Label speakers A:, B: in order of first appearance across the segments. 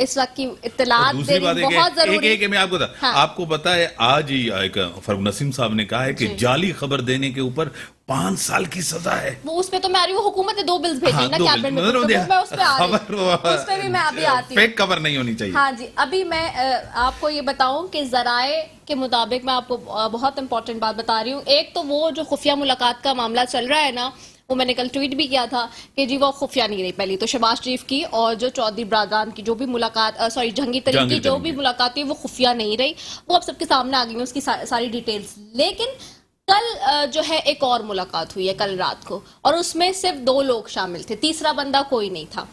A: اس وقت کی اطلاعات
B: دوسری بات
A: دینی بہت ضروری
B: ایک میں آپ کو آپ کو پتا ہے آج ہی ایک فاروق نسیم صاحب نے کہا ہے کہ جعلی خبر دینے کے اوپر 5 سال کی سزا ہے.
A: وہ اس پہ تو میں آ رہی ہوں, حکومت نے 2 بلز بھیجی نا کیبنٹ میں, میں اس پہ آ رہی ہوں, اس پہ بھی میں ابھی آتی ہوں.
B: فیک خبر نہیں ہونی چاہیے.
A: ہاں جی, ابھی میں آپ کو یہ بتاؤں کہ ذرائع کے مطابق میں آپ کو بہت امپورٹنٹ بات بتا رہی ہوں. ایک تو وہ جو خفیہ ملاقات کا معاملہ چل رہا ہے نا, وہ میں نے کل ٹویٹ بھی کیا تھا کہ جی وہ خفیہ نہیں رہی. پہلی تو شہباز شریف کی اور جو چودھری برادران کی جو بھی ملاقات, جہانگیر ترین کی جو بھی ملاقات ہوئی وہ خفیہ نہیں رہی, وہ اب سب کے سامنے آ گئی ہیں اس کی ساری ڈیٹیلز. لیکن کل جو ہے ایک اور ملاقات ہوئی ہے کل رات کو, اور اس میں صرف 2 لوگ شامل تھے, تیسرا بندہ کوئی نہیں تھا.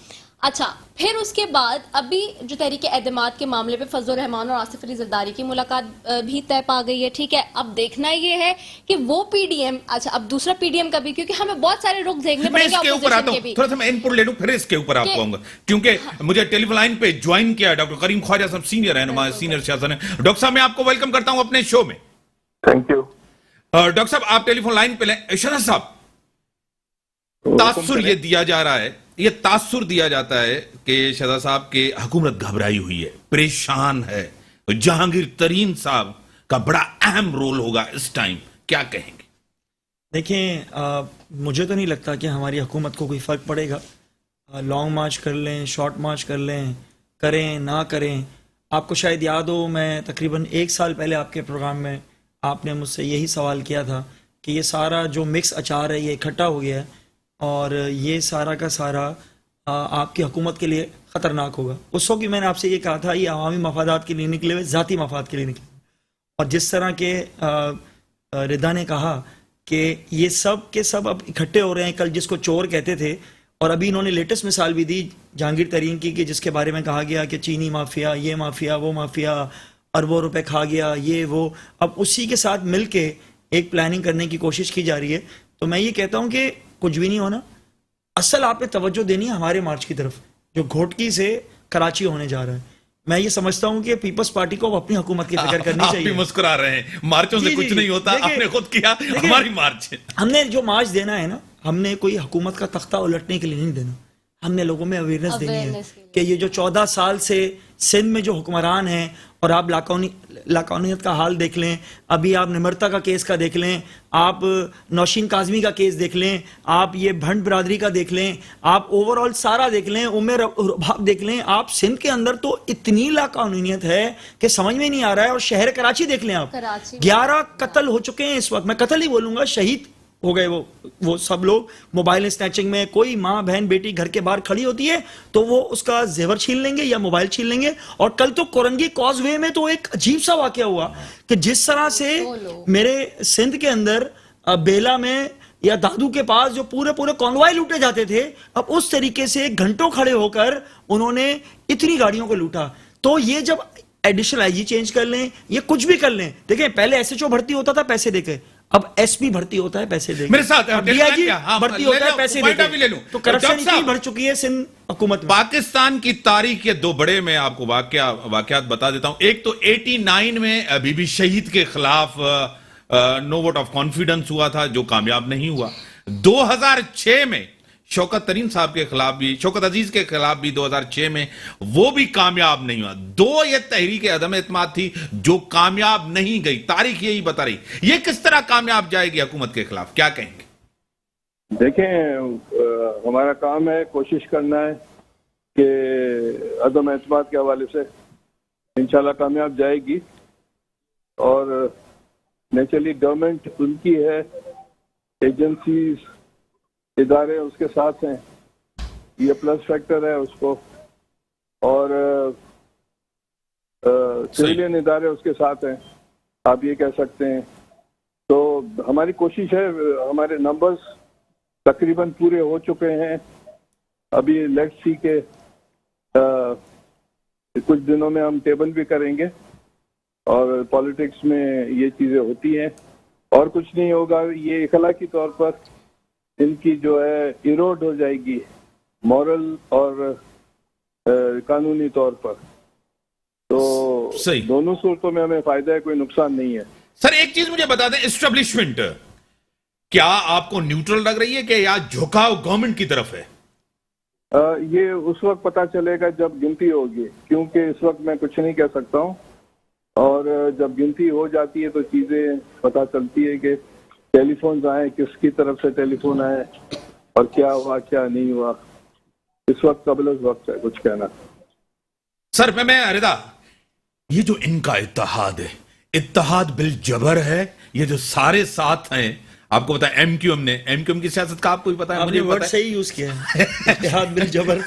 A: اچھا, پھر اس کے بعد ابھی جو تحریک اعتماد کے معاملے پہ فضل الرحمان اور آصف علی زرداری کی ملاقات بھی طے پا گئی ہے. ٹھیک ہے, اب دیکھنا یہ ہے کہ وہ پی ڈی ایم, اچھا اب دوسرا پی ڈی ایم کا بھی, کیونکہ ہمیں بہت سارے رخ دیکھنے پڑیں گے اپوزیشن کے بھی.
B: تھوڑا سا میں ان پٹ لے لوں پھر اس کے اوپر آپ کو آؤں گا, کیونکہ مجھے ٹیلی فون لائن پہ جوائن کیا ڈاکٹر کریم خواجہ صاحب, سینئر رہنما, سینئر سیاست ہیں. ڈاکٹر صاحب میں آپ کو ویلکم کرتا ہوں اپنے شو میں.
C: Thank you.
B: ڈاکٹر صاحب آپ ٹیلی فون لائن پہ لیں. شہزاد صاحب, تاثر یہ دیا جا رہا ہے, یہ تاثر دیا جاتا ہے کہ شہزاد صاحب کی حکومت گھبرائی ہوئی ہے, پریشان ہے. جہانگیر ترین صاحب کا بڑا اہم رول ہوگا اس ٹائم, کیا کہیں گے؟
D: دیکھیں, مجھے تو نہیں لگتا کہ ہماری حکومت کو کوئی فرق پڑے گا. لانگ مارچ کر لیں, شارٹ مارچ کر لیں, کریں نہ کریں. آپ کو شاید یاد ہو, میں تقریباً 1 سال پہلے آپ کے پروگرام میں آپ نے مجھ سے یہی سوال کیا تھا کہ یہ سارا جو مکس اچار ہے یہ اکٹھا ہو گیا ہے اور یہ سارا کا سارا آپ کی حکومت کے لیے خطرناک ہوگا. اس وقت میں نے آپ سے یہ کہا تھا یہ عوامی مفادات کے لیے نکلے ہوئے, ذاتی مفاد کے لیے نکلے ہوئے. اور جس طرح کے ردا نے کہا کہ یہ سب کے سب اب اکٹھے ہو رہے ہیں, کل جس کو چور کہتے تھے, اور ابھی انہوں نے لیٹسٹ مثال بھی دی جہانگیر ترین کی کہ جس کے بارے میں کہا گیا کہ چینی مافیا, یہ مافیا, وہ مافیا, اربوں روپے کھا گیا, یہ وہ. اب اسی کے ساتھ مل کے ایک پلاننگ کرنے کی کوشش کی جا رہی ہے. تو میں یہ کہتا ہوں کہ کچھ بھی نہیں ہونا, اصل آپ نے توجہ دینی ہے ہمارے مارچ کی طرف جو گھوٹکی سے کراچی ہونے جا رہا ہے. میں یہ سمجھتا ہوں کہ پیپلز پارٹی کو اپنی حکومت کی فکر کرنی چاہیے.
B: آپ بھی مسکرا رہے ہیں, مارچوں سے کچھ نہیں ہوتا, آپ نے خود کیا, ہماری مارچ.
D: ہم نے جو مارچ دینا ہے نا, ہم نے کوئی حکومت کا تختہ الٹنے کے لیے نہیں دینا, ہم نے لوگوں میں اویئرنیس دینی ہے کہ یہ جو 14 سال سے سندھ میں جو حکمران ہیں, اور آپ لاقانونیت کا حال دیکھ لیں, ابھی آپ نمرتا کا کیس کا دیکھ لیں, آپ نوشین کاظمی کا کیس دیکھ لیں, آپ یہ بھنڈ برادری کا دیکھ لیں, آپ اوور آل سارا دیکھ لیں, عمر رباب دیکھ لیں, آپ سندھ کے اندر تو اتنی لاقانونیت ہے کہ سمجھ میں نہیں آ رہا ہے. اور شہر کراچی دیکھ لیں آپ, 11 قتل ہو چکے ہیں اس وقت, میں قتل ہی بولوں گا, شہید ہو گئے وہ سب لوگ موبائل اسنیچنگ میں. کوئی ماں بہن بیٹی گھر کے باہر کھڑی ہوتی ہے تو وہ اس کا زیور چھین لیں گے یا موبائل چھین لیں گے. اور کل تو کورنگی کاز وے میں تو ایک عجیب سا واقعہ ہوا کہ جس طرح سے میرے سندھ کے اندر بیلا میں یا دادو کے پاس جو پورے کانوائے لوٹے جاتے تھے, اب اس طریقے سے گھنٹوں کھڑے ہو کر انہوں نے اتنی گاڑیوں کو لوٹا. تو یہ جب ایڈیشنل آئی جی چینج کر لیں, یہ کچھ بھی کر لیں, دیکھیں پہلے ایس ایچ او بھرتی ہوتا تھا پیسے دے کے, اب ایس پی بھرتی ہوتا ہے پیسے دے کے,
B: میرے ساتھ
D: ڈی آئی جی بھرتی ہوتا ہے پیسے دے کے. تو کرپشن اتنی بڑھ چکی ہے سندھ حکومت میں.
B: پاکستان کی تاریخ کے 2 بڑے میں آپ کو واقعات بتا دیتا ہوں. ایک تو 89 میں بی بی شہید کے خلاف نو ووٹ آف کانفیڈنس ہوا تھا جو کامیاب نہیں ہوا. 2006 میں شوکت ترین صاحب کے خلاف بھی, شوکت عزیز کے خلاف بھی 2006 میں وہ بھی کامیاب نہیں ہوا. 2 یہ تحریک عدم اعتماد تھی جو کامیاب نہیں گئی. تاریخ یہی بتا رہی. یہ کس طرح کامیاب جائے گی حکومت کے خلاف, کیا کہیں گے؟
C: دیکھیں, ہمارا کام ہے کوشش کرنا ہے کہ عدم اعتماد کے حوالے سے انشاءاللہ کامیاب جائے گی. اور نیچرلی گورنمنٹ ان کی ہے, ایجنسیز ادارے اس کے ساتھ ہیں, یہ پلس فیکٹر ہے اس کو, اور سویلین ادارے اس کے ساتھ ہیں, آپ یہ کہہ سکتے ہیں. تو ہماری کوشش ہے, ہمارے نمبرز تقریباً پورے ہو چکے ہیں. ابھی لیٹس سی کے کچھ دنوں میں ہم ٹیبل بھی کریں گے, اور پالیٹکس میں یہ چیزیں ہوتی ہیں, اور کچھ نہیں ہوگا. یہ اخلاقی طور پر ان کی جو ہے ایروڈ ہو جائے گی, مورل اور قانونی طور پر. تو دونوں صورتوں میں ہمیں فائدہ ہے, کوئی نقصان نہیں ہے.
B: سر ایک چیز مجھے بتا دیں, اسٹیبلشمنٹ کیا آپ کو نیوٹرل لگ رہی ہے کہ یا جھکاؤ گورنمنٹ کی طرف ہے؟
C: یہ اس وقت پتہ چلے گا جب گنتی ہوگی، کیونکہ اس وقت میں کچھ نہیں کہہ سکتا ہوں، اور جب گنتی ہو جاتی ہے تو چیزیں پتہ چلتی ہے کہ ٹیلی فونز آئے، کس کی طرف سے ٹیلی فون آئے اور کیا ہوا کیا نہیں ہوا. اس وقت قبل از وقت ہے کچھ کہنا.
B: سر میں رضا، یہ جو ان کا اتحاد ہے، اتحاد بالجبر ہے، یہ جو سارے ساتھ ہیں، آپ کو پتا ہے ایم کیو ایم کی سیاست کا آپ کو بھی پتا ہے،
D: آپ نے ورڈ صحیح یوز کیا ہے، اتحاد بالجبر.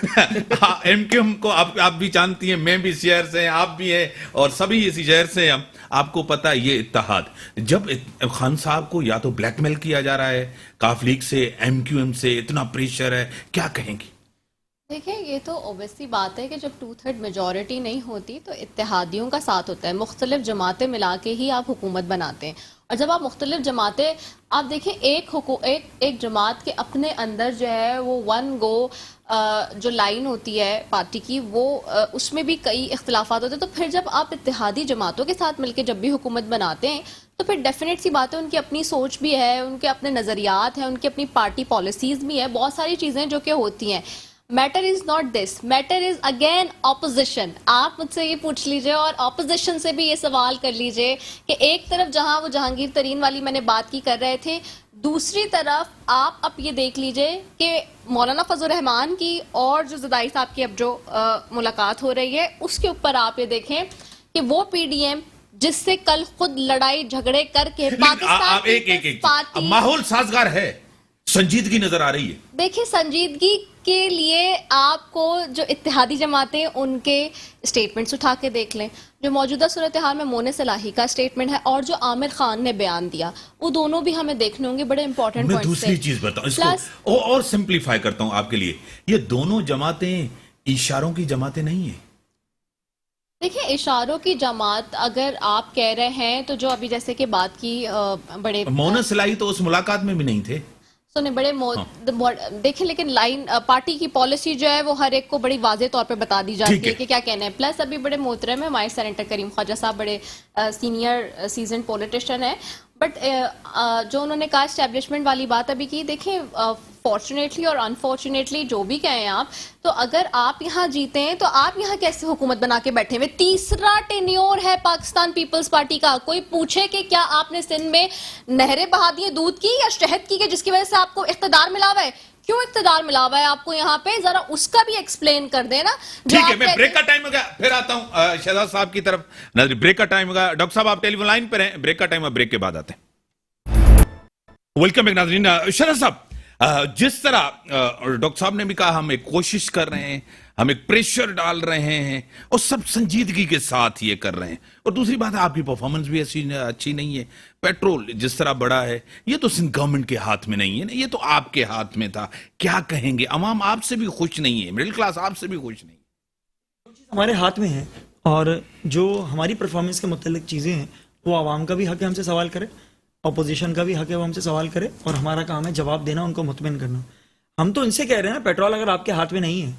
B: ہاں، ایم کیو ایم کو آپ بھی جانتی ہیں، میں بھی شہر سے ہیں، آپ بھی ہیں، اور سبھی اسی شہر سے ہم. آپ کو پتا ہے یہ اتحاد، جب خان صاحب کو یا تو بلیک میل کیا جا رہا ہے کاف لیگ سے، ایم کیو ایم سے، اتنا پریشر ہے، کیا کہیں گی؟
A: دیکھیں، یہ تو اوبیسلی بات ہے کہ جب 2/3 میجورٹی نہیں ہوتی تو اتحادیوں کا ساتھ ہوتا ہے، مختلف جماعتیں ملا کے ہی آپ حکومت بناتے ہیں. اور جب آپ مختلف جماعتیں، آپ دیکھیں ایک جماعت کے اپنے اندر جو ہے وہ ون گو جو لائن ہوتی ہے پارٹی کی، وہ اس میں بھی کئی اختلافات ہوتے ہیں. تو پھر جب آپ اتحادی جماعتوں کے ساتھ مل کے جب بھی حکومت بناتے ہیں تو پھر ڈیفینیٹ سی بات ہے، ان کی اپنی سوچ بھی ہے، ان کے اپنے نظریات ہیں، ان کی اپنی پارٹی پالیسیز بھی ہے، بہت ساری چیزیں جو کہ ہوتی ہیں. Matter is not this, matter is again opposition. آپ مجھ سے یہ پوچھ لیجئے اور اپوزیشن سے بھی یہ سوال کر لیجئے کہ ایک طرف جہاں وہ جہانگیر ترین والی میں نے بات کی کر رہے تھے، دوسری طرف آپ اب یہ دیکھ لیجئے کہ مولانا فضل الرحمان کی اور جو زدائی صاحب کی اب جو ملاقات ہو رہی ہے، اس کے اوپر آپ یہ دیکھیں کہ وہ پی ڈی ایم جس سے کل خود لڑائی جھگڑے کر کے پاکستان پیپلز پارٹی،
B: ماحول سازگار ہے، سنجیدگی نظر آ رہی ہے.
A: دیکھیں، سنجیدگی کے لیے آپ کو جو اتحادی جماعتیں ان کے اسٹیٹمنٹس اٹھا کے دیکھ لیں. جو موجودہ صورتحال میں مونے صلاحی کا اسٹیٹمنٹ ہے اور جو عامر خان نے بیان دیا، وہ دونوں بھی ہمیں دیکھنے ہوں گے، بڑے امپورٹنٹ
B: میں
A: پوائنٹس.
B: دوسری چیز بتاؤں اس کو اور سمپلیفائی کرتا ہوں آپ کے لیے، یہ دونوں جماعتیں اشاروں کی جماعتیں نہیں ہیں.
A: دیکھیں، اشاروں کی جماعت اگر آپ کہہ رہے ہیں تو جو ابھی جیسے کہ بات کی بڑے
B: مونا صلاحی تو اس ملاقات میں بھی نہیں تھے.
A: سنیں، بڑے دیکھیں، لیکن لائن پارٹی کی پالیسی جو ہے وہ ہر ایک کو بڑی واضح طور پہ بتا دی جاتی ہے کہ کیا کہنا ہے. پلس ابھی بڑے محترم ہیں ہمارے سینیٹر کریم خواجہ صاحب، بڑے سینئر سیزن پولیٹیشین ہیں، بٹ جو انہوں نے کہا اسٹیبلشمنٹ والی بات ابھی کی، دیکھیں فارچونیٹلی اور انفارچونیٹلی جو بھی کہیں آپ، تو اگر آپ یہاں جیتے ہیں تو آپ یہاں کیسے حکومت بنا کے بیٹھے ہوئے؟ تیسرا ٹینیور ہے پاکستان پیپلز پارٹی کا. کوئی پوچھے کہ کیا آپ نے سندھ میں نہریں بہا دی ہیں دودھ کی یا شہد کی، کہ جس کی وجہ سے آپ کو اقتدار ملا ہوا ہے؟ کیوں اقتدار ملا ہوا ہے آپ کو یہاں پہ؟ ذرا اس کا بھی ایکسپلین کر دیں نا.
B: ٹھیک ہے، میں بریک کا ٹائم ہو گیا، پھر آتا ہوں شہزاد صاحب کی طرف. بریک کا ٹائم ہوگا. ڈاکٹر صاحب آپ ٹیلی فون لائن پر ہیں، بریک کا ٹائم ہے، بریک کے بعد آتے ہیں. ویلکم بیک ناظرین. شہزاد صاحب، جس طرح ڈاکٹر صاحب نے بھی کہا، ہم ایک کوشش کر رہے ہیں، ہم ایک پریشر ڈال رہے ہیں، اور سب سنجیدگی کے ساتھ یہ کر رہے ہیں. اور دوسری بات ہے، آپ کی پرفارمنس بھی ایسی اچھی نہیں ہے. پیٹرول جس طرح بڑا ہے، یہ تو سندھ گورنمنٹ کے ہاتھ میں نہیں ہے نا، یہ تو آپ کے ہاتھ میں تھا. کیا کہیں گے؟ عوام آپ سے بھی خوش نہیں ہے، مڈل کلاس آپ سے بھی خوش نہیں ہے.
D: ہمارے ہاتھ میں ہے، اور جو ہماری پرفارمنس کے متعلق چیزیں ہیں وہ عوام کا بھی حق ہے ہم سے سوال کرے، اپوزیشن کا بھی حق ہے وہ ہم سے سوال کرے، اور ہمارا کام ہے جواب دینا، ان کو مطمئن کرنا. ہم تو ان سے کہہ رہے ہیں نا، پیٹرول اگر آپ کے ہاتھ میں نہیں ہے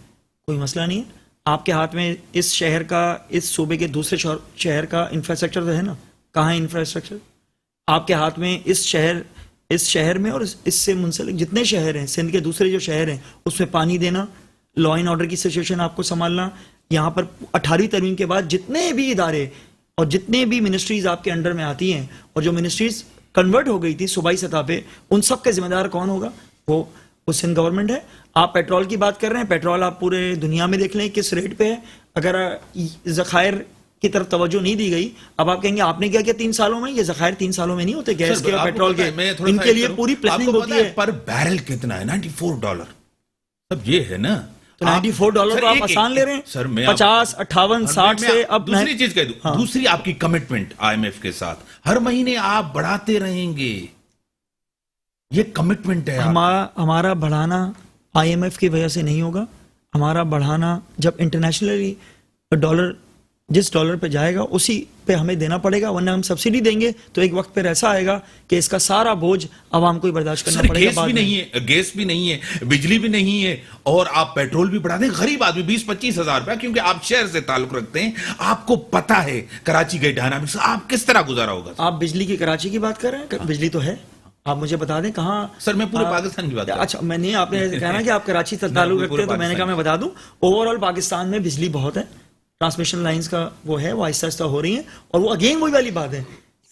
D: کوئی مسئلہ نہیں ہے. آپ کے ہاتھ میں اس شہر کا، اس صوبے کے دوسرے شہر کا انفراسٹرکچر تو ہے نا. کہاں ہے انفراسٹرکچر؟ آپ کے ہاتھ میں اس شہر میں اور اس سے منسلک جتنے شہر ہیں، سندھ کے دوسرے جو شہر ہیں، اس میں پانی دینا، لا اینڈ آرڈر کی سچویشن آپ کو سنبھالنا. یہاں پر 18ویں ترمیم کے بعد جتنے بھی ادارے اور جتنے بھی منسٹریز آپ کے انڈر میں آتی ہیں، اور جو منسٹریز کنورٹ ہو گئی تھی صوبائی سطح پہ، ان سب کے ذمہ دار کون ہوگا؟ وہ سندھ گورنمنٹ ہے. آپ پیٹرول کی بات کر رہے ہیں، پیٹرول آپ پورے دنیا میں دیکھ لیں کس ریٹ پہ ہے. اگر ذخائر کی طرف توجہ نہیں دی گئی، اب آپ کہیں گے آپ نے کیا کیا 3 سالوں میں؟ یہ ذخائر 3 سالوں میں نہیں ہوتے، گیس کے اور پیٹرول کے، ان کے لیے پوری پلاننگ ہوتی ہے.
B: پر بیرل کتنا ہے؟ $94. اب یہ ہے نا،
D: تو $94 تو آپ آسان لے رہے ہیں.
B: سر میں
D: 50 58 60 سے اب
B: دوسری چیز کہہ دوں، دوسری آپ کی کمٹمنٹ آئی ایم ایف کے ساتھ ہر مہینے آپ بڑھاتے رہیں گے، یہ کمٹمنٹ ہے.
D: ہمارا بڑھانا آئی ایم ایف کی وجہ سے نہیں ہوگا. ہمارا بڑھانا جب انٹرنیشنلی ڈالر جس ڈالر پہ جائے گا اسی پہ ہمیں دینا پڑے گا، ورنہ ہم سبسڈی دیں گے تو ایک وقت پہ ایسا آئے گا کہ اس کا سارا بوجھ عوام کو ہی برداشت کرنا پڑے گا.
B: گیس بھی نہیں ہے، بجلی بھی نہیں ہے، اور آپ پیٹرول بھی بڑھا دیں. غریب آدمی 20-25 ہزار روپیہ، کیونکہ آپ شہر سے تعلق رکھتے ہیں، آپ کو پتا ہے کراچی کے ڈائنامکس، آپ کس طرح گزارا ہوگا.
D: آپ بجلی کی کراچی کی بات کر رہے ہیں، بجلی تو ہے، آپ مجھے بتا دیں کہاں.
B: سر میں پورے پاکستان کی بات کر رہا ہوں.
D: اچھا میں نہیں، آپ نے کہا نا کہ آپ کراچی سے تعلق رکھتے ہیں تو میں نے کہا میں بتا دوں اوور آل پاکستان میں بجلی بہت ہے، ٹرانسمیشن لائنز کا وہ ہے، وہ آہستہ آہستہ ہو رہی ہیں، اور وہ اگین وہی والی بات ہے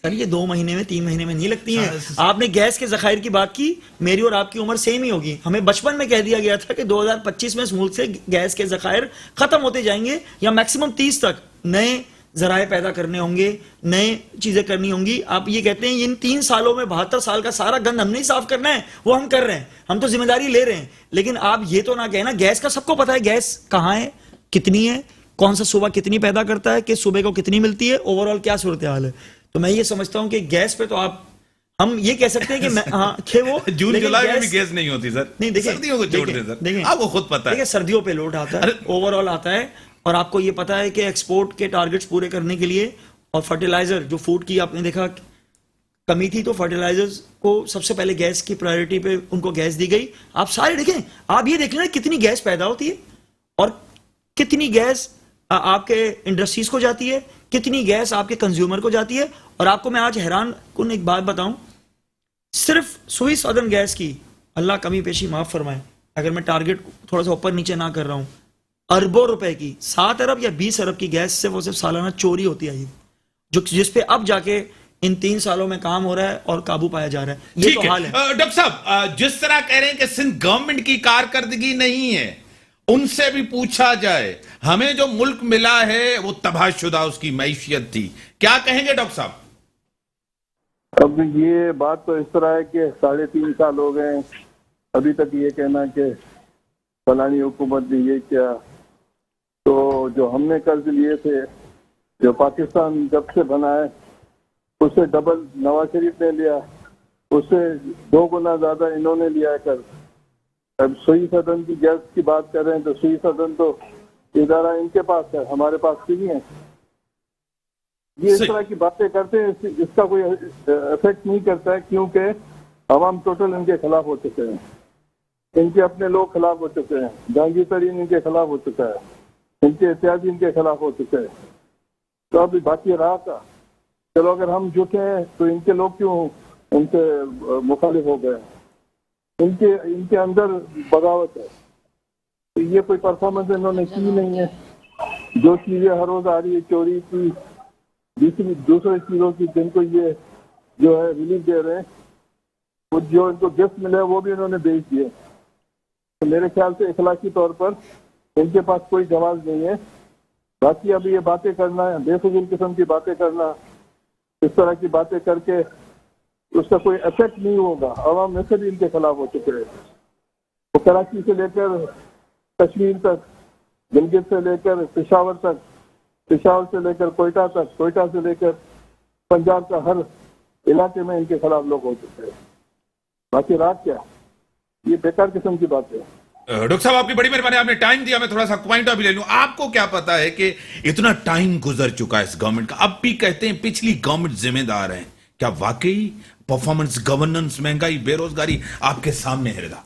D: سر، یہ 2 مہینے میں 3 مہینے میں نہیں لگتی ہیں. آپ نے گیس کے ذخائر کی بات کی، میری اور آپ کی عمر سیم ہی ہوگی. ہمیں بچپن میں کہہ دیا گیا تھا کہ 2025 میں اس ملک سے گیس کے ذخائر ختم ہوتے جائیں گے، یا میکسیمم 30 تک نئے ذرائع پیدا کرنے ہوں گے، نئے چیزیں کرنی ہوں گی. آپ یہ کہتے ہیں ان 3 سالوں میں 72 سال کا سارا گند ہم نہیں صاف کرنا ہے، وہ ہم کر رہے ہیں، ہم تو ذمہ داری لے رہے ہیں. لیکن آپ یہ تو نہ کہنا، گیس کا سب کو پتا ہے گیس کہاں ہے، کتنی ہے، کون سا صوبہ کتنی پیدا کرتا ہے، کس صوبے کو کتنی ملتی ہے، اوور آل کیا صورتحال ہے. تو میں یہ سمجھتا ہوں کہ گیس پہ تو ہم یہ کہہ سکتے ہیں کہ ہاں کہ وہ
B: جون جولائی میں بھی گیس نہیں ہوتی سر.
D: نہیں دیکھیں،
B: سردیوں کو چھوڑ دیں سر، آپ کو خود پتا ہے.
D: دیکھیں سردیوں پہ لوڈ آتا ہے، اوور آل آتا ہے، اور آپ کو یہ پتا ہے کہ ایکسپورٹ کے ٹارگٹس پورے کرنے کے لیے، اور فرٹیلائزر جو فوڈ کی آپ نے دیکھا کمی تھی، تو فرٹیلائزرز کو سب سے پہلے گیس کی پرائیورٹی پہ ان کو گیس دی گئی. آپ سارے دیکھیں، آپ یہ دیکھ لیں کتنی گیس پیدا ہوتی ہے اور کتنی گیس آپ کے انڈسٹریز کو جاتی ہے، کتنی گیس آپ کے کنزیومر کو جاتی ہے. اور آپ کو میں آج حیران کن ایک بات بتاؤں، صرف سوئی سدرن گیس کی، اللہ کمی پیشی معاف فرمائے اگر میں ٹارگٹ تھوڑا سا اوپر نیچے نہ کر رہا ہوں، اربوں روپے کی 7 ارب یا 20 ارب کی گیس صرف اور صرف سالانہ چوری ہوتی ہے، جس پہ اب جا کے ان 3 سالوں میں کام ہو رہا ہے اور قابو پایا جا رہا ہے. یہ تو حال ہے.
B: ڈاکٹر صاحب جس طرح کہہ رہے ہیں کہ سندھ گورنمنٹ کی کارکردگی نہیں ہے، ان سے بھی پوچھا جائے، ہمیں جو ملک ملا ہے وہ تباہ شدہ اس کی معیشت تھی، کیا کہیں گے ڈاکٹر صاحب؟
C: اب یہ بات تو اس طرح ہے کہ 3.5 سال ہو گئے، ابھی تک یہ کہنا کہ فلانی حکومت نے یہ کیا. تو جو ہم نے قرض لیے تھے، جو پاکستان جب سے بنا ہے اس سے ڈبل نواز شریف نے لیا، اس سے 2 گنا زیادہ انہوں نے لیا ہے قرض. اب سوئی سدن کی گیس کی بات کر رہے ہیں تو سوئی سدن تو ادارہ ان کے پاس ہے، ہمارے پاس نہیں ہے. یہ اس طرح کی باتیں کرتے ہیں، اس کا کوئی افیکٹ نہیں کرتا ہے، کیونکہ عوام ٹوٹل ان کے خلاف ہو چکے ہیں، ان کے اپنے لوگ خلاف ہو چکے ہیں، جہانگیر ترین ان کے خلاف ہو چکا ہے، ان کے اتحادی ان کے خلاف ہو چکے ہیں. تو ابھی باقی رہا کا چلو اگر ہم جھوٹے ہیں تو ان کے لوگ کیوں ان سے مخالف ہو گئے؟ ان کے اندر بغاوت ہے. تو یہ کوئی پرفارمنس انہوں نے کی نہیں ہے. جو چیزیں ہر روز آ رہی ہے چوری کی، دوسرے چیزوں کی، جن کو یہ جو ہے ریلیف دے رہے ہیں، وہ جو ان کو گفٹ ملے وہ بھی انہوں نے بیچ دیے. تو میرے خیال سے اخلاقی طور پر ان کے پاس کوئی جواز نہیں ہے. باقی ابھی یہ باتیں کرنا ہے، بے فضول قسم کی باتیں کرنا، اس طرح کی باتیں کر کے اس کا کوئی افیکٹ نہیں ہوگا. عوام میں سے بھی ان کے خلاف ہو چکے ہیں. وہ کراچی سے لے کر کشمیر تک، گلگت سے لے کر پشاور تک، پشاور سے لے کر کوئٹہ تک، کوئٹہ سے لے کر پنجاب کا ہر علاقے میں ان کے خلاف لوگ ہو چکے ہیں. باقی رات کیا، یہ بیکار قسم کی بات ہے.
B: ڈاکٹر صاحب آپ کی بڑی مہربانی، آپ نے ٹائم دیا، میں تھوڑا سا پوائنٹ بھی لے لوں. آپ کو کیا پتا ہے کہ اتنا ٹائم گزر چکا ہے اس گورنمنٹ کا، اب بھی کہتے ہیں پچھلی گورنمنٹ ذمہ دار ہیں، کیا واقعی پرفارمنس، گورننس، مہنگائی، بے روزگاری آپ کے سامنے ہے؟ رضا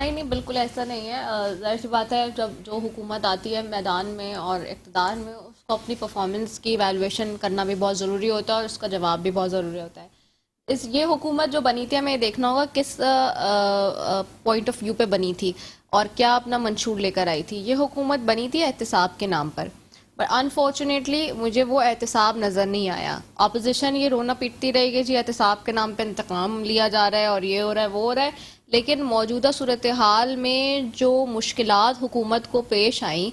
A: نہیں بالکل ایسا نہیں ہے. ظاہر سی بات ہے جب جو حکومت آتی ہے میدان میں اور اقتدار میں، اس کو اپنی پرفارمنس کی ایویلویشن کرنا بھی بہت ضروری ہوتا ہے اور اس کا جواب بھی بہت ضروری ہوتا ہے. یہ حکومت جو بنی تھی، ہمیں دیکھنا ہوگا کس پوائنٹ آف ویو پہ بنی تھی اور کیا اپنا منشور لے کر آئی تھی. یہ حکومت بنی تھی احتساب کے نام پر، پر انفارچونیٹلی مجھے وہ احتساب نظر نہیں آیا. اپوزیشن یہ رونا پیٹتی رہی کہ جی احتساب کے نام پہ انتقام لیا جا رہا ہے اور یہ ہو رہا ہے وہ ہو رہا ہے، لیکن موجودہ صورتحال میں جو مشکلات حکومت کو پیش آئیں،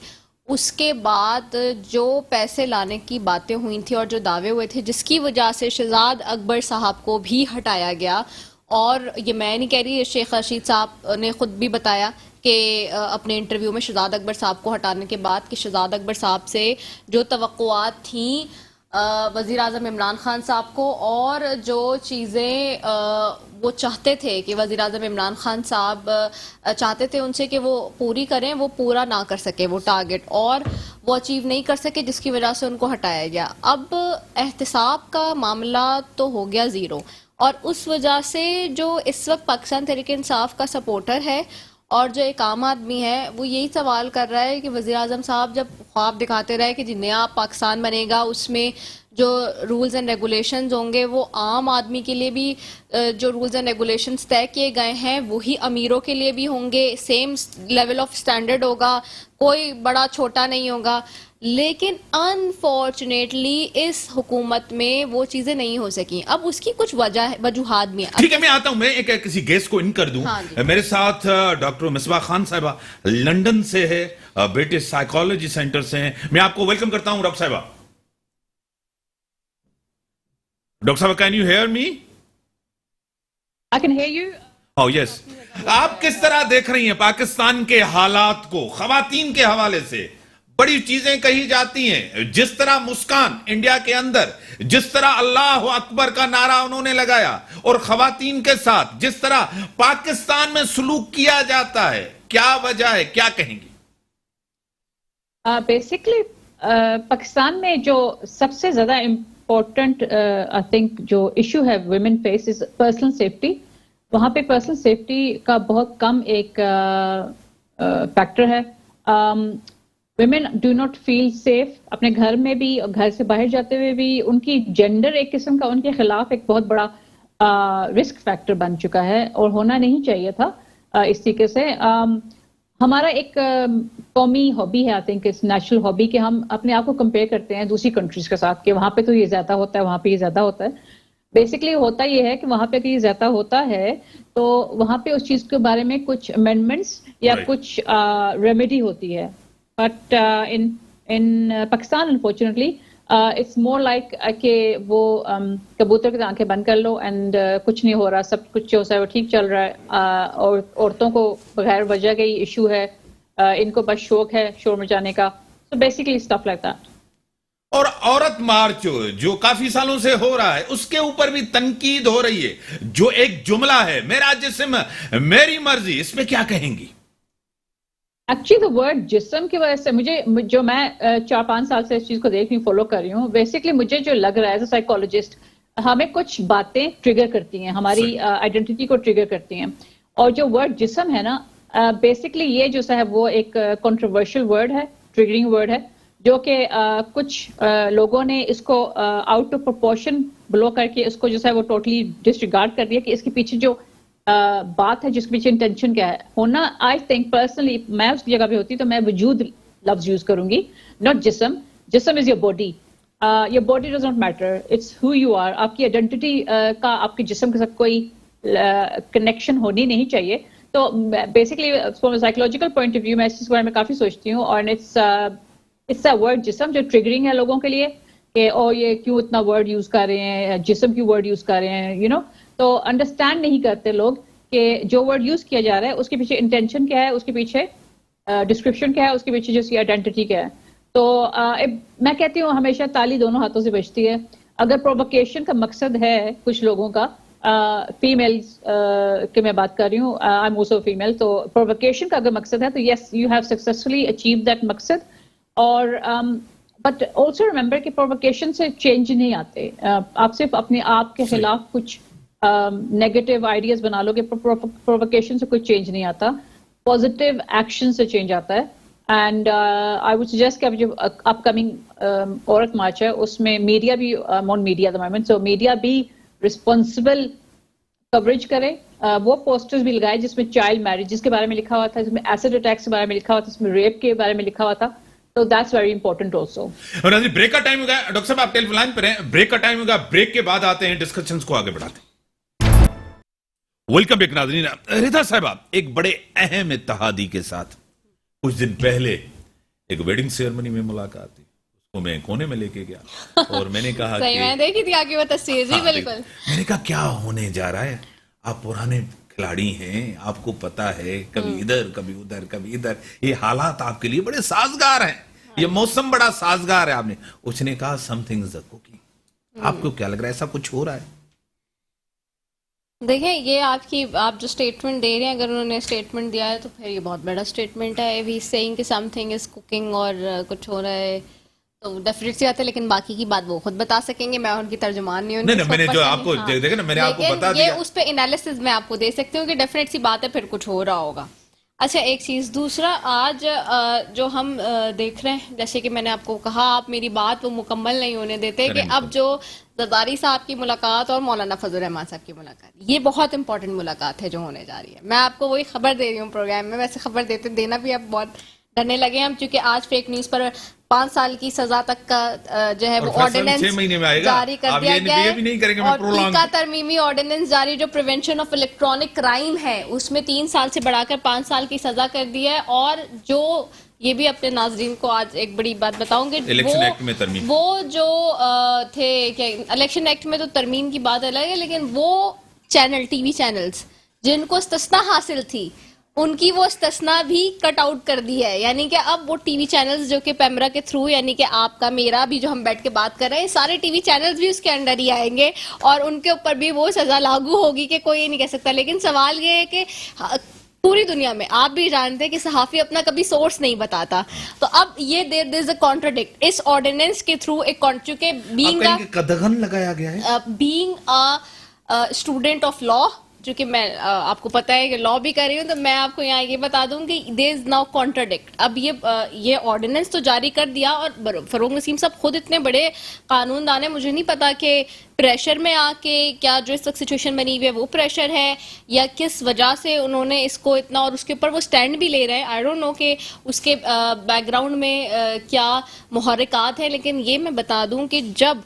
A: اس کے بعد جو پیسے لانے کی باتیں ہوئی تھیں اور جو دعوے ہوئے تھے، جس کی وجہ سے شہزاد اکبر صاحب کو بھی ہٹایا گیا. اور یہ میں نہیں کہہ رہی، شیخ رشید صاحب نے خود بھی بتایا کہ اپنے انٹرویو میں شہزاد اکبر صاحب کو ہٹانے کے بعد کہ شہزاد اکبر صاحب سے جو توقعات تھیں وزیر اعظم عمران خان صاحب کو، اور جو چیزیں وہ چاہتے تھے کہ وزیر اعظم عمران خان صاحب چاہتے تھے ان سے کہ وہ پوری کریں، وہ پورا نہ کر سکے وہ ٹارگٹ، اور وہ اچیو نہیں کر سکے، جس کی وجہ سے ان کو ہٹایا گیا. اب احتساب کا معاملہ تو ہو گیا زیرو، اور اس وجہ سے جو اس وقت پاکستان تحریک انصاف کا سپورٹر ہے اور جو ایک عام آدمی ہے، وہ یہی سوال کر رہا ہے کہ وزیر اعظم صاحب جب خواب دکھاتے رہے کہ جی نیا پاکستان بنے گا، اس میں جو رولز اینڈ ریگولیشنز ہوں گے وہ عام آدمی کے لیے بھی جو رولز اینڈ ریگولیشنز طے کیے گئے ہیں وہی امیروں کے لیے بھی ہوں گے, سیم لیول آف اسٹینڈرڈ ہوگا, کوئی بڑا چھوٹا نہیں ہوگا. لیکن انفارچونیٹلی اس حکومت میں وہ چیزیں نہیں ہو سکیں. اب اس کی کچھ وجوہات بھی ہیں.
B: ٹھیک ہے, میں آتا ہوں, میں ایک کسی گیسٹ کو ان کر دوں. میرے ساتھ ڈاکٹر مصباح خان صاحبہ لنڈن سے ہے, برٹش سائیکالوجی سینٹر سے ہیں. میں آپ کو ویلکم کرتا ہوں ڈاکٹر صاحبہ. ڈاکٹر صاحبہ, can you hear me?
E: I can hear you.
B: Oh yes. آپ کس طرح دیکھ رہی ہیں پاکستان کے حالات کو؟ خواتین کے حوالے سے بڑی چیزیں کہی جاتی ہیں, جس طرح مسکان انڈیا کے اندر, جس طرح اللہ اکبر کا نعرہ انہوں نے لگایا, اور خواتین کے ساتھ جس طرح پاکستان میں سلوک کیا جاتا ہے, کیا وجہ ہے, کیا کہیں گی؟
E: بیسکلی پاکستان میں جو سب سے زیادہ امپورٹنٹ آئی تھنک جو ایشو ہے women face is personal safety. وہاں پہ پرسنل سیفٹی کا بہت کم ایک فیکٹر ہے. Women do not feel safe اپنے گھر میں بھی, اور گھر سے باہر جاتے ہوئے بھی. ان کی جینڈر ایک قسم کا ان کے خلاف ایک بہت بڑا رسک فیکٹر بن چکا ہے, اور ہونا نہیں چاہیے تھا اس طریقے سے. ہمارا ایک قومی ہابی ہے, I think its national hobby, کہ ہم اپنے آپ کو کمپیئر کرتے ہیں دوسری کنٹریز کے ساتھ, کہ وہاں پہ تو یہ زیادہ ہوتا ہے, وہاں پہ یہ زیادہ ہوتا ہے. بیسکلی ہوتا یہ ہے کہ وہاں پہ اگر یہ زیادہ ہوتا ہے تو وہاں پہ اس چیز کے بارے میں کچھ امینڈمنٹس یا کچھ ریمیڈی ہوتی ہے. But in Pakistan unfortunately it's more like کہ وہ کبوتر کی آنکھیں بند کر لو اینڈ کچھ نہیں ہو رہا, سب کچھ جو ہے وہ ٹھیک چل رہا ہے. اور عورتوں کو بغیر وجہ کا ہی ایشو ہے, ان کو بس شوق ہے شور مچانے کا. So basically stuff like that.
B: اور عورت مارچ جو کافی سالوں سے ہو رہا ہے, اس کے اوپر بھی تنقید ہو رہی ہے. جو ایک جملہ ہے, میرا جسم میری مرضی, اس میں کیا کہیں گی؟
E: ایکچولی دا ورڈ جسم کی وجہ سے مجھے, جو میں 4-5 سال سے اس چیز کو دیکھ رہی ہوں, فالو کر رہی ہوں, بیسکلی مجھے جو لگ رہا ہے ایز اے سائیکالوجسٹ, ہمیں کچھ باتیں ٹریگر کرتی ہیں, ہماری آئیڈینٹی کو ٹریگر کرتی ہیں. اور جو ورڈ جسم ہے نا, بیسکلی یہ جو ہے وہ ایک کنٹروورشل ورڈ ہے, ٹریگرنگ ورڈ ہے, جو کہ کچھ لوگوں نے اس کو آؤٹ آف پرپورشن بلو کر کے اس کو جو ہے وہ ٹوٹلی ڈسریگارڈ کر دیا, کہ اس کے پیچھے جو بات ہے, جس کے پیچھے انٹینشن کیا ہے ہونا. آئی تھنک پرسنلی میں اس کی جگہ پہ ہوتی تو میں وجود لفظ یوز کروں گی, ناٹ جسم. جسم is your body, your body does not matter, it's who you are. آپ کی آئیڈینٹی کا آپ کے جسم کے ساتھ کوئی کنیکشن ہونی نہیں چاہیے. تو basically from psychological point of view میں اس چیز کے بارے میں کافی سوچتی ہوں, اور اٹس اے ورڈ جسم جو ٹریگرنگ ہے لوگوں کے لیے, کہ او یہ کیوں اتنا ورڈ یوز کر رہے ہیں, جسم کیوں ورڈ یوز کر رہے ہیں, یو نو. تو انڈرسٹینڈ نہیں کرتے لوگ کہ جو ورڈ یوز کیا جا رہا ہے اس کے پیچھے انٹینشن کیا ہے, اس کے پیچھے ڈسکرپشن کیا ہے, اس کے پیچھے جو اس کی آئیڈینٹی کیا ہے. تو میں کہتی ہوں ہمیشہ تالی دونوں ہاتھوں سے بجتی ہے. اگر پرووکیشن کا مقصد ہے کچھ لوگوں کا, فیمیلز کی میں بات کر رہی ہوں, آئی ایم آلسو فیمیل, تو پرووکیشن کا اگر مقصد ہے تو yes you have successfully achieve that مقصد. اور بٹ آلسو ریمبر کہ پرووکیشن سے چینج نہیں آتے. آپ صرف اپنے آپ کے خلاف کچھ نیگیٹو آئیڈیاز بنا لو گے, پرووکیشن سے کوئی چینج نہیں آتا, پازیٹیو ایکشن سے چینج آتا ہے. اینڈ آئی وڈ سجیسٹ کہ اب جو اپ کمنگ عورت مارچ ہے اس میں میڈیا بھی on media the moment, so media بھی رسپانسبل کوریج کرے. وہ پوسٹرز بھی لگائے جس میں چائلڈ میرجز کے بارے میں لکھا ہوا تھا, جس میں ایسڈ اٹیکس کے بارے میں لکھا ہوا تھا, جس میں ریپ کے بارے میں لکھا ہوا تھا. So that's very important also.
B: Break کا ٹائم ہو گیا ڈاکٹر صاحب, آپ ٹیلی فون لائن پر ہیں, بریک کا ٹائم ہو گیا, بریک کے بعد آتے ہیں ڈسکشنز کو آگے بڑھاتے ہیں. ویلکم بیک ناظرین. رضا صاحبہ ایک بڑے اہم اتحادی کے ساتھ کچھ دن پہلے ایک ویڈنگ سیرمنی میں ملاقات تھی, اس کو میں کونے میں لے کے گیا اور میں نے کہا
A: صحیح, میں دیکھی تھی آگے وہ تصویر, جی بالکل.
B: میں نے کہا کیا ہونے جا رہا ہے, آپ پرانے کھلاڑی ہیں, آپ کو پتا ہے کبھی ادھر کبھی ادھر کبھی ادھر, یہ حالات آپ کے لیے بڑے سازگار ہیں, یہ موسم بڑا سازگار ہے. آپ نے, اس نے کہا سم تھنگز آر کوکنگ. آپ کو کیا لگ رہا ہے, ایسا کچھ ہو رہا ہے؟
A: دیکھیں یہ آپ جو اسٹیٹمنٹ دے رہے ہیں, اگر انہوں نے اسٹیٹمنٹ دیا ہے تو پھر یہ بہت بڑا اسٹیٹمنٹ ہے. وی سیئنگ کہ سم تھنگ از کوکنگ اور کچھ ہو رہا ہے, تو ڈیفینیٹ سی بات ہے, لیکن باقی کی بات وہ خود بتا سکیں گے, میں ان کی ترجمان نہیں ہوں.
B: میں نے جو آپ کو دیکھا نا, میں نے آپ کو بتا دیا,
A: یہ اس پہ انالیسس میں آپ کو دے سکتی ہوں کہ ڈیفینیٹ سی بات ہے پھر کچھ ہو رہا ہوگا. اچھا ایک چیز دوسرا آج جو ہم دیکھ رہے ہیں جیسے کہ میں نے آپ کو کہا آپ میری بات وہ مکمل نہیں ہونے دیتے کہ اب جو زرداری صاحب کی ملاقات اور مولانا فضل الرحمان صاحب کی ملاقات یہ بہت امپورٹنٹ ملاقات ہے جو ہونے جا رہی ہے. میں آپ کو وہی خبر دے رہی ہوں پروگرام میں, ویسے خبر دینا بھی اب بہت ڈرنے لگے ہم چونکہ آج فیک نیوز پر 5 سال کی سزا تک کا جو ہے وہ آرڈیننس جاری کر دیا گیا ہے اور ٹیکا ترمیمی آرڈیننس جاری جو پریونشن آف الیکٹرانک کرائم ہے اس میں 3 سال سے بڑھا کر 5 سال کی سزا کر دی ہے. اور جو یہ بھی اپنے ناظرین کو آج ایک بڑی بات بتاؤں گے وہ جو تھے الیکشن ایکٹ میں تو ترمیم کی بات الگ ہے لیکن وہ چینل ٹی وی چینلز جن کو استثنا حاصل تھی ان کی وہ استثنا بھی کٹ آؤٹ کر دی ہے. یعنی کہ اب وہ ٹی وی چینلز جو کہ پیمرا کے تھرو یعنی کہ آپ کا میرا بھی جو ہم بیٹھ کے بات کر رہے ہیں سارے ٹی وی چینلز بھی اس کے انڈر ہی آئیں گے اور ان کے اوپر بھی وہ سزا لاگو ہوگی کہ کوئی یہ نہیں کہہ سکتا. لیکن سوال یہ ہے کہ پوری دنیا میں آپ بھی جانتے ہیں کہ صحافی اپنا کبھی سورس نہیں بتاتا, تو اب یہ دیر از اے کانٹراڈکٹ اس آرڈیننس کے تھرو ایک چونکہ
B: قدغن لگایا گیا ہے
A: بینگ اسٹوڈنٹ آف لا, چونکہ میں آپ کو پتا ہے کہ لا بھی کر رہی ہوں تو میں آپ کو یہاں یہ بتا دوں کہ دیر از ناؤ کانٹراڈکٹ. اب یہ آرڈیننس تو جاری کر دیا اور فروغ نسیم صاحب خود اتنے بڑے قانون دان ہیں, مجھے نہیں پتا کہ پریشر میں آ کے کیا جو اس وقت سچویشن بنی ہوئی ہے وہ پریشر ہے یا کس وجہ سے انہوں نے اس کو اتنا اور اس کے اوپر وہ سٹینڈ بھی لے رہے ہیں. آئی ڈونٹ نو کہ اس کے بیک گراؤنڈ میں کیا محرکات ہیں, لیکن یہ میں بتا دوں کہ جب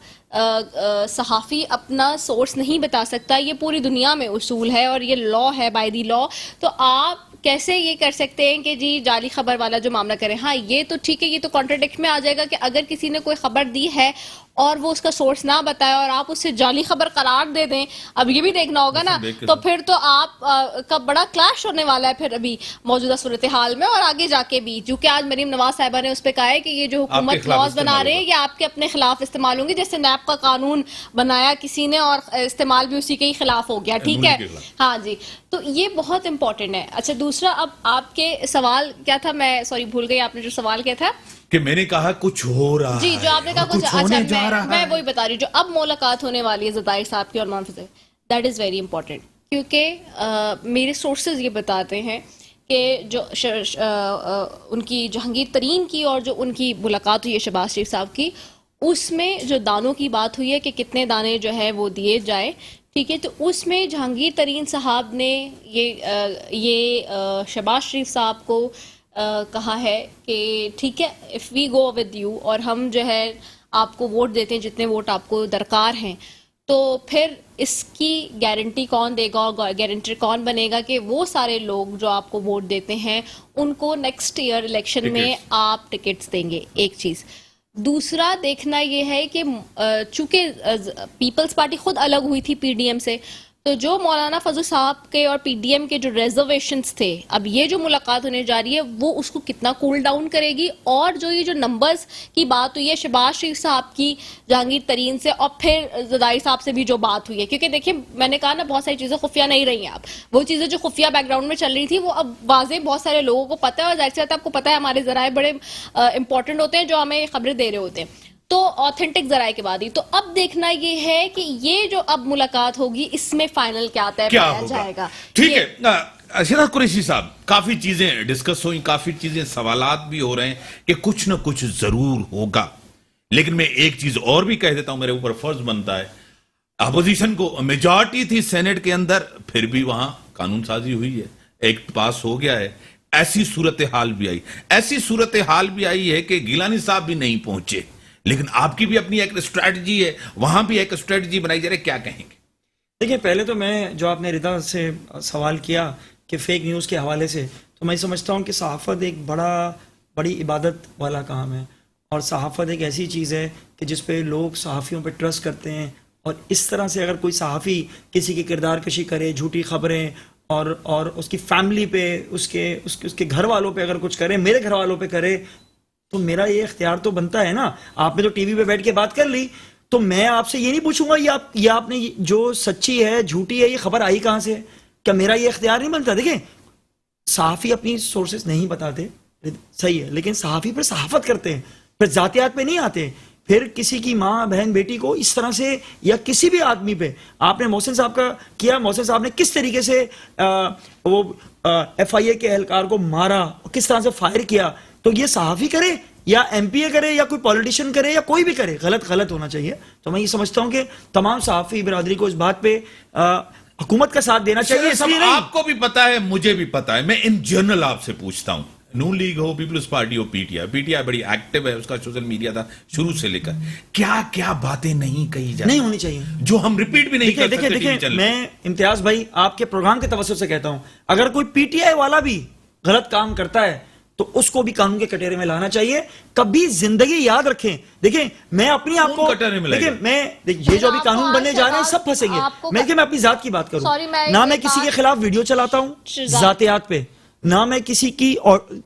A: صحافی اپنا سورس نہیں بتا سکتا, یہ پوری دنیا میں اصول ہے اور یہ لا ہے بائی دی لا, تو آپ کیسے یہ کر سکتے ہیں کہ جی جعلی خبر والا جو معاملہ کریں. ہاں یہ تو ٹھیک ہے, یہ تو کانٹراڈکٹ میں آ جائے گا کہ اگر کسی نے کوئی خبر دی ہے اور وہ اس کا سورس نہ بتائے اور آپ اسے جعلی خبر قرار دے دیں, اب یہ بھی دیکھنا ہوگا نا, تو پھر تو آپ کا بڑا کلیش ہونے والا ہے پھر ابھی موجودہ صورتحال میں اور آگے جا کے بھی. چونکہ آج مریم نواز صاحبہ نے اس پہ کہا ہے کہ یہ جو حکومت لاز بنا رہے ہیں یہ آپ کے اپنے خلاف استعمال ہوں گے, جیسے نیب کا قانون بنایا کسی نے اور استعمال بھی اسی کے ہی خلاف ہو گیا. ٹھیک ہے, ہاں جی, تو یہ بہت امپورٹنٹ ہے. اچھا دوسرا اب آپ کے سوال کیا تھا, میں سوری بھول گئی, آپ نے جو سوال کیا تھا
B: کہ میں نے کہا کچھ ہو رہا
A: جی جو آپ نے کہا کچھ اچھا میں وہی بتا رہی ہوں جو اب ملاقات ہونے والی ہے زرداری صاحب کی اور مولانا فضل, دیٹ از ویری امپورٹنٹ کیونکہ میرے سورسز یہ بتاتے ہیں کہ جو ان کی جہانگیر ترین کی اور جو ان کی ملاقات ہوئی ہے شہباز شریف صاحب کی, اس میں جو دانوں کی بات ہوئی ہے کہ کتنے دانے جو ہے وہ دیے جائے, ٹھیک ہے, تو اس میں جہانگیر ترین صاحب نے یہ شہباز شریف صاحب کو کہا ہے کہ ٹھیک ہے if we go with you اور ہم جو ہے آپ کو ووٹ دیتے ہیں جتنے ووٹ آپ کو درکار ہیں, تو پھر اس کی گارنٹی کون دے گا اور گارنٹر کون بنے گا کہ وہ سارے لوگ جو آپ کو ووٹ دیتے ہیں ان کو نیکسٹ ایئر الیکشن میں آپ ٹکٹس دیں گے. ایک چیز. دوسرا دیکھنا یہ ہے کہ چونکہ پیپلز پارٹی خود الگ ہوئی تھی پی ڈی ایم سے, تو جو مولانا فضل صاحب کے اور پی ڈی ایم کے جو ریزرویشنز تھے, اب یہ جو ملاقات ہونے جا رہی ہے وہ اس کو کتنا کول ڈاؤن کرے گی, اور جو یہ جو نمبرز کی بات ہوئی ہے شہباز شریف صاحب کی جہانگیر ترین سے اور پھر زرداری صاحب سے بھی جو بات ہوئی ہے, کیونکہ دیکھیں میں نے کہا نا بہت ساری چیزیں خفیہ نہیں رہی ہیں, اب وہ چیزیں جو خفیہ بیک گراؤنڈ میں چل رہی تھی وہ اب واضح بہت سارے لوگوں کو پتہ ہے, اور ظاہر سی بات ہے آپ کو پتہ ہے ہمارے ذرائع بڑے امپورٹنٹ ہوتے ہیں جو ہمیں خبریں دے رہے ہوتے ہیں, تو آتھینٹک ذرائع کے بعد ہی. تو اب دیکھنا یہ ہے کہ یہ جو اب ملاقات ہوگی اس میں فائنل کیا طے پایا جائے گا.
B: ٹھیک ہے ارشاد قریشی صاحب, کافی چیزیں ڈسکس ہوئی, کافی چیزیں سوالات بھی ہو رہے ہیں کہ کچھ نہ کچھ ضرور ہوگا, لیکن میں ایک چیز اور بھی کہہ دیتا ہوں, میرے اوپر فرض بنتا ہے, اپوزیشن کو میجارٹی تھی سینٹ کے اندر, پھر بھی وہاں قانون سازی ہوئی ہے, ایک پاس ہو گیا ہے. ایسی صورتحال بھی آئی ہے کہ گیلانی صاحب بھی نہیں پہنچے, لیکن آپ کی بھی اپنی ایک اسٹریٹجی ہے, وہاں بھی ایک اسٹریٹجی بنائی جا رہی ہے, کیا کہیں گے؟
D: دیکھیں پہلے تو میں جو آپ نے رضا سے سوال کیا کہ فیک نیوز کے حوالے سے, تو میں سمجھتا ہوں کہ صحافت ایک بڑی عبادت والا کام ہے, اور صحافت ایک ایسی چیز ہے کہ جس پہ لوگ صحافیوں پہ ٹرسٹ کرتے ہیں, اور اس طرح سے اگر کوئی صحافی کسی کی کردار کشی کرے, جھوٹی خبریں اور اس کی فیملی پہ اس کے گھر والوں پہ اگر کچھ کرے, میرے گھر والوں پہ کرے, تو میرا یہ اختیار تو بنتا ہے نا. آپ نے تو ٹی وی پہ بیٹھ کے بات کر لی, تو میں آپ سے یہ نہیں پوچھوں گا یہ آپ نے جو سچی ہے جھوٹی ہے یہ خبر آئی کہاں سے, کیا میرا یہ اختیار نہیں بنتا؟ دیکھیں صحافی اپنی سورسز نہیں بتاتے, صحیح ہے, لیکن صحافی پھر صحافت کرتے ہیں, پھر ذاتیات پہ نہیں آتے پھر کسی کی ماں بہن بیٹی کو اس طرح سے یا کسی بھی آدمی پہ آپ نے محسن صاحب کا کیا, محسن صاحب نے کس طریقے سے وہ ایف آئی اے کے اہلکار کو مارا, کس طرح سے فائر کیا, تو یہ صحافی کرے یا ایم پی اے کرے یا کوئی پولیٹیشین کرے یا کوئی بھی کرے, غلط ہونا چاہیے. تو میں یہ سمجھتا ہوں کہ تمام صحافی برادری کو اس بات پہ حکومت کا ساتھ دینا چاہیے.
B: آپ کو بھی پتا ہے, مجھے بھی پتا ہے, میں ان جنرل آپ سے پوچھتا ہوں, نون لیگ ہو, پیپلز پارٹی ہو, پی ٹی آئی بڑی ایکٹیو ہے, اس کا سوشل میڈیا تھا شروع سے لے کر, کیا باتیں نہیں کہی جاتی,
D: نہیں ہونی چاہیے,
B: جو ہم ریپیٹ بھی نہیں کر سکتے.
D: دیکھیں میں امتیاز بھائی آپ کے پروگرام کے توسط سے کہتا ہوں, اگر کوئی پی ٹی آئی والا بھی غلط کام کرتا ہے تو اس کو بھی قانون کے کٹہرے میں لانا چاہیے. کبھی زندگی یاد رکھیں, دیکھیں میں اپنی آپ کو, دیکھیں میں یہ جو ابھی قانون بننے جا رہے ہیں سب پھنسیں گے. میں اپنی ذات کی بات کروں, نہ میں کسی کے خلاف ویڈیو چلاتا ہوں ذاتیات پہ, نہ میں کسی کے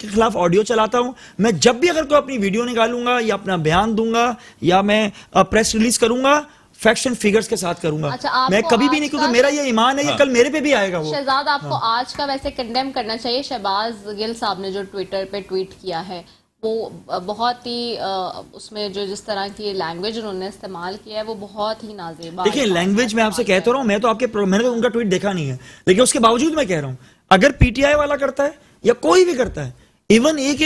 D: خلاف آڈیو چلاتا ہوں. میں جب بھی اگر کوئی اپنی ویڈیو نکالوں گا یا اپنا بیان دوں گا یا میں پریس ریلیز کروں گا, فیکٹس اینڈ فیگرز کے ساتھ کروں گا. میں کبھی بھی نہیں, کیونکہ میرا یہ ایمان ہے, یہ کل میرے پہ بھی آئے گا. وہ
A: شہزاد آپ کو آج کا ویسے کنڈیم کرنا چاہیے. شہباز گل صاحب نے جو ٹویٹر پہ ٹویٹ کیا ہے وہ بہت ہی اس میں جو جس طرح کی لینگویج انہوں نے استعمال کیا ہے وہ بہت ہی نازیبا.
D: دیکھیں لینگویج میں آپ سے کہتا رہا ہوں, میں تو آپ کے میں نے ان کا ٹویٹ دیکھا نہیں ہے, لیکن اس کے باوجود میں کہہ رہا ہوں اگر پی ٹی آئی والا کرتا ہے یا کوئی بھی کرتا ہے, ایون ایک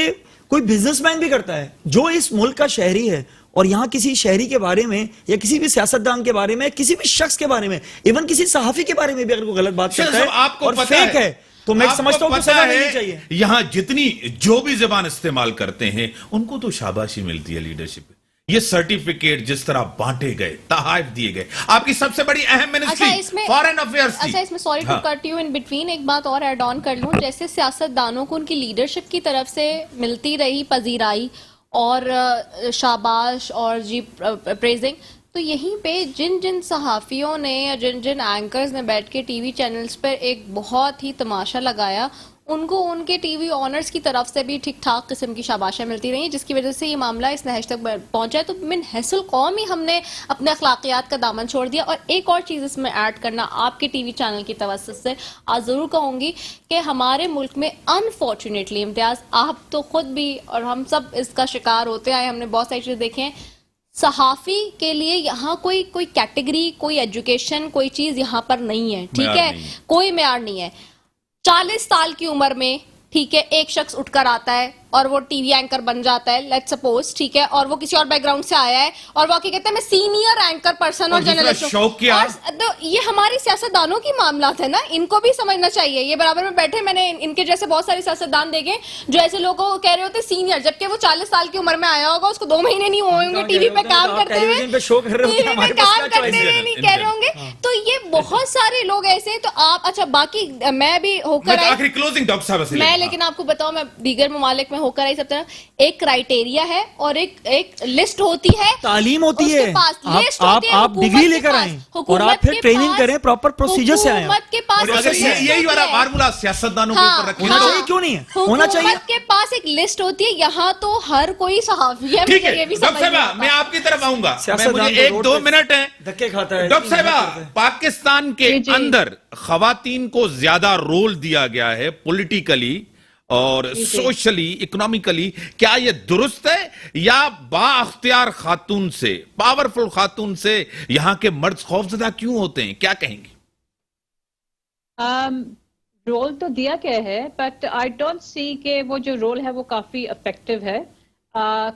D: کوئی بزنس مین بھی کرتا ہے جو اس ملک کا شہری ہے, اور یہاں کسی شہری کے بارے میں یا کسی بھی سیاستدان کے بارے میں, کسی بھی شخص کے بارے میں, ایون کسی صحافی کے بارے میں بھی اگر کوئی غلط بات کرتا ہے اور فیک ہے تو میں سمجھتا ہوں کہ سزا ملنی چاہیے.
B: یہاں جتنی جو بھی زبان استعمال کرتے ہیں ان کو تو شاباشی ملتی ہے لیڈرشپ. یہ سرٹیفکیٹ جس طرح بانٹے گئے, تحائف دیے گئے, آپ کی سب سے بڑی اہم منسٹری فارن افیئرز تھی.
A: اچھا اس میں sorry to cut you in between ایک بات اور ایڈ آن کر لوں, جیسے سیاست دانوں کو ان کی لیڈرشپ کی طرف سے ملتی رہی پذیرائی اور شاباش اور جی پریزنگ, تو یہیں پہ جن صحافیوں نے یا جن اینکرز نے بیٹھ کے ٹی وی چینلز پر ایک بہت ہی تماشا لگایا, ان کو ان کے ٹی وی آنرز کی طرف سے بھی ٹھیک ٹھاک قسم کی شاباشیں ملتی رہی, جس کی وجہ سے یہ معاملہ اس نہج تک پہنچا ہے. تو من حیث القوم ہی ہم نے اپنے اخلاقیات کا دامن چھوڑ دیا. اور ایک اور چیز اس میں ایڈ کرنا آپ کے ٹی وی چینل کی توسط سے آج ضرور کہوں گی کہ ہمارے ملک میں انفارچونیٹلی امتیاز, آپ تو خود بھی اور ہم سب اس کا شکار ہوتے آئے, ہم نے بہت ساری چیزیں دیکھیں, صحافی کے لیے یہاں کوئی کیٹیگری, کوئی ایجوکیشن, کوئی چیز یہاں پر نہیں ہے, ٹھیک ہے, کوئی معیار نہیں ہے. 40 سال کی عمر میں ٹھیک ہے ایک شخص اٹھ کر آتا ہے اور وہ ٹی وی اینکر بن جاتا ہے, لیٹ سپوز, ٹھیک ہے, اور وہ کسی اور بیک گراؤنڈ سے آیا ہے اور وہ کہتا ہے میں سینئر اینکر پرسن اور جرنلسٹ ہوں. یہ ہماری سیاستدانوں کی معاملات ہے نا, ان کو بھی سمجھنا چاہیے. یہ برابر میں بیٹھے میں نے ان کے جیسے بہت سارے سیاستدان دیکھے جو ایسے لوگوں کو کہہ رہے ہوتے سینئر, جبکہ وہ 40 سال کی عمر میں آیا ہوگا, اس کو 2 مہینے نہیں ہوئے ہوں گے ٹی وی پہ کام کرتے ہوئے, نہیں کہہ رہے ہوں گے. تو یہ بہت سارے لوگ ایسے ہیں. تو آپ اچھا باقی میں بھی ہو کر آئی, میں لیکن آپ کو بتاؤں میں دیگر ممالک میں ہو کر آئی, سب طرح ایک کرائیٹیریا ہے اور ایک لسٹ ہوتی ہے,
D: تعلیم ہوتی ہے, آپ ڈگری لے کر آئیں اور آپ پھر ٹریننگ کریں, پراپر پروسیجر سے آئیں.
A: حکومت کے پاس
B: یہی والا فارمولا سیاستدانوں کے اوپر رکھنا
D: چاہیے, کیوں نہیں ہے, ہونا چاہیے.
A: حکومت کے پاس ایک لسٹ ہوتی ہے, یہاں تو ہر کوئی صحافی ہے.
B: ٹھیک ہے ڈاکٹر صاحبہ میں آپ کی طرف آؤں گا, مجھے 1-2 منٹ ہیں.
D: دھکے کھاتا ہے
B: ڈاکٹر صاحبہ, پاکستان کے اندر خواتین کو زیادہ رول دیا گیا ہے پولیٹیکلی اور سوشلی, اکنامکلی, کیا یہ درست ہے یا با اختیار خاتون سے, پاورفل خاتون سے یہاں کے مرد خوفزدہ کیوں ہوتے ہیں, کیا کہیں گے؟
E: رول تو دیا گیا ہے بٹ آئی ڈونٹ سی کہ وہ جو رول ہے وہ کافی افیکٹو ہے.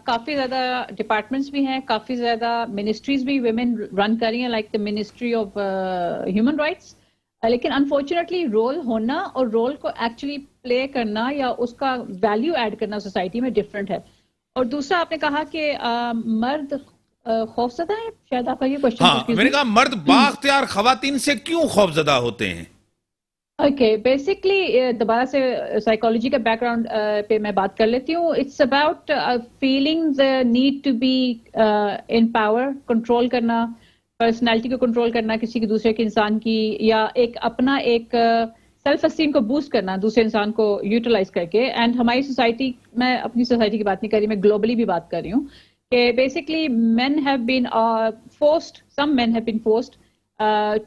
E: کافی زیادہ ڈپارٹمنٹس بھی ہیں, کافی زیادہ منسٹریز بھی ویمن رن کر رہی ہیں, like the ministry of human rights, لیکن انفارچونیٹلی رول ہونا اور رول کو ایکچولی پلے کرنا یا اس کا ویلیو ایڈ کرنا سوسائٹی میں ڈفرینٹ ہے. اور دوسرا آپ نے کہا کہ مرد خوفزدہ ہیں, شاید آپ کا یہ کوشچن.
B: ہاں میں نے کہا مرد با اختیار خواتین سے کیوں خوفزدہ ہوتے ہیں.
E: اوکے, بیسکلی دوبارہ سے سائیکالوجی کا بیک گراؤنڈ پہ میں بات کر لیتی ہوں. It's about feeling the need to be in power, control کرنا, پرسنالٹی کو کنٹرول کرنا کسی کے دوسرے کے انسان کی, یا ایک اپنا ایک سیلف اسٹیم کو بوسٹ کرنا دوسرے انسان کو یوٹیلائز کر کے. اینڈ ہماری سوسائٹی, میں اپنی سوسائٹی کی بات نہیں کر رہی, میں گلوبلی بھی بات کر رہی ہوں, کہ basically men have been forced, some men have been forced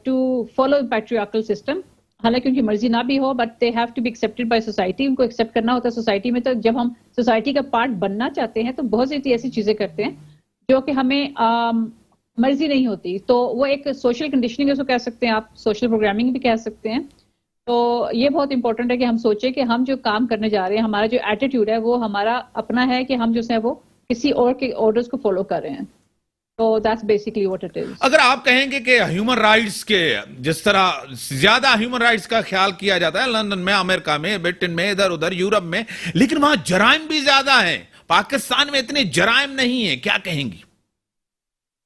E: to follow patriarchal system, حالانکہ ان کی مرضی نہ بھی ہو, but they have to be accepted by society. ان کو ایکسیپٹ کرنا ہوتا ہے سوسائٹی میں. تو جب ہم سوسائٹی کا پارٹ بننا چاہتے ہیں تو بہت سی ایسی چیزیں کرتے ہیں جو کہ ہمیں مرضی نہیں ہوتی. تو وہ ایک سوشل کنڈیشننگ اس کو کہہ سکتے ہیں آپ, سوشل پروگرامنگ بھی کہہ سکتے ہیں. تو یہ بہت امپورٹنٹ ہے کہ ہم سوچیں کہ ہم جو کام کرنے جا رہے ہیں, ہمارا جو ایٹیٹیوڈ ہے وہ ہمارا اپنا ہے کہ ہم جو ہے وہ کسی اور کے آرڈرز کو فالو کر رہے ہیں. تو that's basically what it is.
B: اگر آپ کہیں گے کہ ہیومن رائٹس کے جس طرح زیادہ ہیومن رائٹس کا خیال کیا جاتا ہے لندن میں, امریکہ میں, برٹن میں, ادھر ادھر یورپ میں, لیکن وہاں جرائم بھی زیادہ ہیں, پاکستان میں اتنے جرائم نہیں ہیں, کیا کہیں گی؟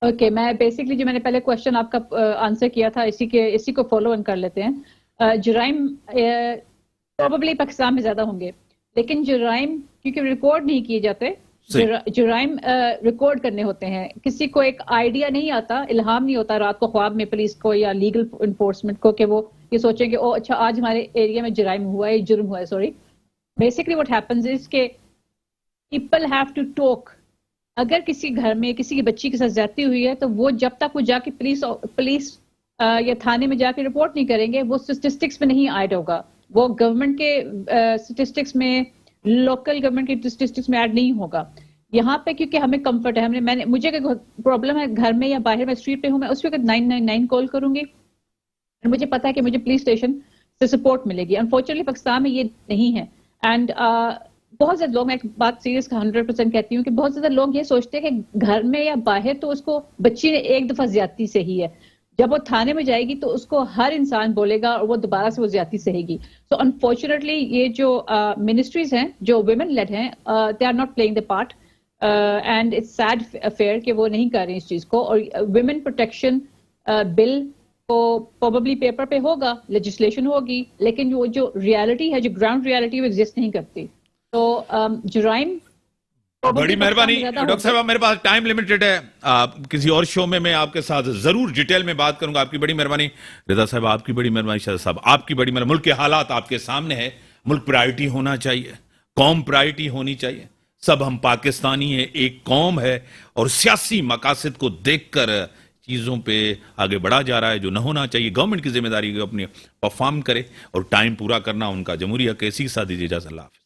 E: اوکے, میں بیسکلی جو میں نے پہلے کوشچن آپ کا آنسر کیا تھا اسی کو فالو ان کر لیتے ہیں. جرائم پروبیبلی پاکستان میں زیادہ ہوں گے, لیکن جرائم کیونکہ ریکارڈ نہیں کیے جاتے, جرائم ریکارڈ کرنے ہوتے ہیں. کسی کو ایک آئیڈیا نہیں آتا, الہام نہیں ہوتا رات کو خواب میں پولیس کو یا لیگل انفورسمنٹ کو کہ وہ یہ سوچیں کہ او اچھا آج ہمارے ایریا میں جرائم ہوا ہے, جرم ہوا ہے. Sorry, basically what happens is کہ پیپل ہیو ٹو ٹاک. اگر کسی گھر میں کسی کی بچی کے ساتھ زیادتی ہوئی ہے تو وہ جب تک وہ جا کے پولیس یا تھانے میں جا کے رپورٹ نہیں کریں گے وہ اسٹیٹسٹکس میں نہیں ایڈ ہوگا, وہ گورنمنٹ کے اسٹیٹسٹکس میں, لوکل گورنمنٹ کے اسٹیٹسٹکس میں ایڈ نہیں ہوگا. یہاں پہ کیونکہ ہمیں کمفرٹ ہے, مجھے پرابلم ہے گھر میں یا باہر میں اسٹریٹ پہ ہوں, میں اس وقت 999 کال کروں گی, مجھے پتا ہے کہ مجھے پولیس اسٹیشن سے سپورٹ ملے گی. انفارچونیٹلی پاکستان میں یہ نہیں ہے. اینڈ بہت زیادہ لوگ, میں ایک بات سیریس 100% کہتی ہوں کہ بہت زیادہ لوگ یہ سوچتے ہیں کہ گھر میں یا باہر تو اس کو بچی نے ایک دفعہ زیادتی سہی ہے, جب وہ تھانے میں جائے گی تو اس کو ہر انسان بولے گا اور وہ دوبارہ سے وہ زیادتی سہے گی. سو انفارچونیٹلی یہ جو منسٹریز ہیں جو ویمن لیڈ ہیں, they are not playing the part, and it's sad affair کہ وہ نہیں کر رہی اس چیز کو. اور ویمن پروٹیکشن بل کو پروبیبلی پیپر پہ ہوگا, لیجسلیشن ہوگی, لیکن وہ جو ریالٹی ہے, جو گراؤنڈ ریالٹی وہ ایگزسٹ نہیں کرتی. تو جرائم
B: بڑی مہربانی ڈاکٹر صاحب, میرے پاس ٹائم لمیٹڈ ہے, کسی اور شو میں آپ کے ساتھ ضرور ڈیٹیل میں بات کروں گا. آپ کی بڑی مہربانی رضا صاحب, آپ کی بڑی مہربانی شاہد صاحب, آپ کی بڑی مہربانی. ملک کے حالات آپ کے سامنے ہے, ملک پرائرٹی ہونا چاہیے, قوم پرائرٹی ہونی چاہیے. سب ہم پاکستانی ہیں, ایک قوم ہے, اور سیاسی مقاصد کو دیکھ کر چیزوں پہ آگے بڑھا جا رہا ہے جو نہ ہونا چاہیے. گورنمنٹ کی ذمہ داری اپنی پرفارم کرے اور ٹائم پورا کرنا ان کا جمہوری حق ہے. اسی کے ساتھ دیجیے اجازت, اللہ حافظ.